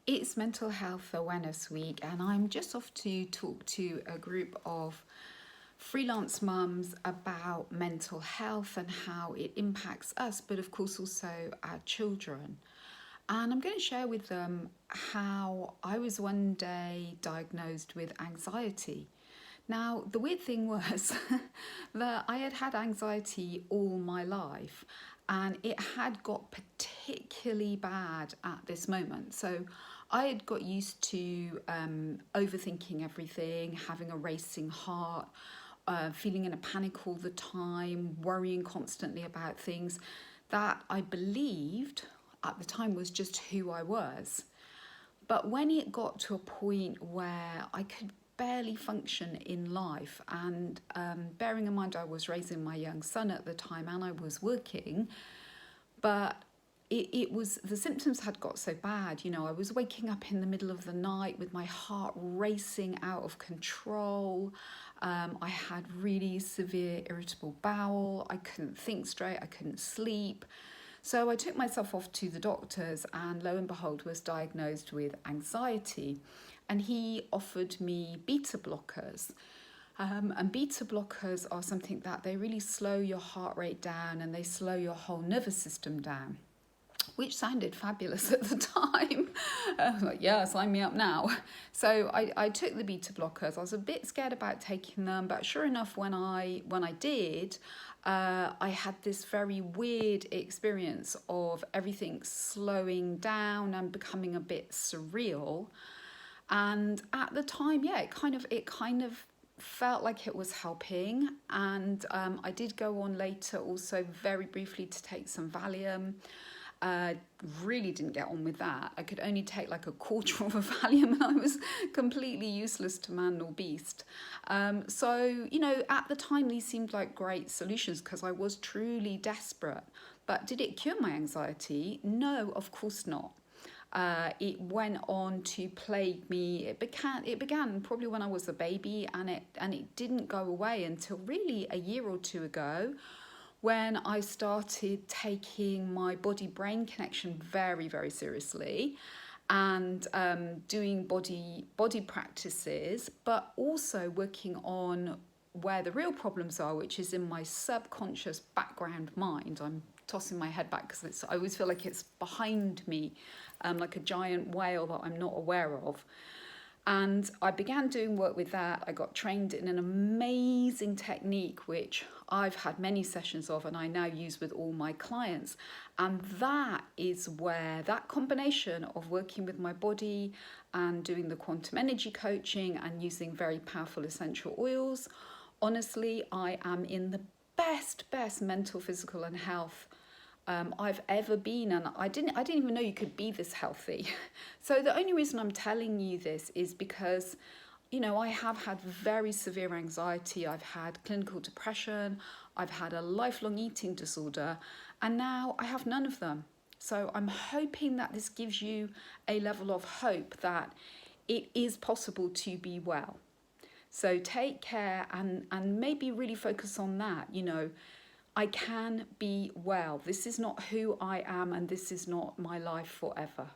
It's Mental Health Awareness Week, and I'm just off to talk to a group of freelance mums about mental health and how it impacts us, but of course also our children. And I'm going to share with them how I was one day diagnosed with anxiety. Now, the weird thing was that I had had anxiety all my life, and it had got particularly bad at this moment. So I had got used to overthinking everything, having a racing heart, feeling in a panic all the time, worrying constantly about things that I believed at the time was just who I was. But when it got to a point where I could barely function in life, and bearing in mind I was raising my young son at the time and I was working, but it was, the symptoms had got so bad. I was waking up in the middle of the night with my heart racing out of control. I had really severe irritable bowel. I couldn't think straight. I couldn't sleep. So I took myself off to the doctors, and lo and behold, was diagnosed with anxiety. And he offered me beta blockers. And beta blockers are something that they really slow your heart rate down and they slow your whole nervous system down, which sounded fabulous at the time. I was like, yeah, sign me up now. So I took the beta blockers. I was a bit scared about taking them, but sure enough, when I did, I had this very weird experience of everything slowing down and becoming a bit surreal. And at the time, yeah, it kind of felt like it was helping. And I did go on later also very briefly to take some Valium. Really didn't get on with that. I could only take like a quarter of a Valium, and I was completely useless to man or beast. So, at the time, these seemed like great solutions because I was truly desperate. But did it cure my anxiety? No, of course not. It went on to plague me. It began probably when I was a baby, and it didn't go away until really a year or two ago, when I started taking my body-brain connection very, very seriously, and doing body practices, but also working on where the real problems are, which is in my subconscious background mind. I'm tossing my head back because I always feel like it's behind me, like a giant whale that I'm not aware of. And I began doing work with that. I got trained in an amazing technique, which I've had many sessions of and I now use with all my clients. And that is where that combination of working with my body and doing the quantum energy coaching and using very powerful essential oils, honestly, I am in the best mental, physical and health I've ever been, and I didn't even know you could be this healthy. So the only reason I'm telling you this is because, I have had very severe anxiety. I've had clinical depression. I've had a lifelong eating disorder, and now I have none of them. So I'm hoping that this gives you a level of hope that it is possible to be well. So take care and maybe really focus on that. I can be well. This is not who I am, and this is not my life forever.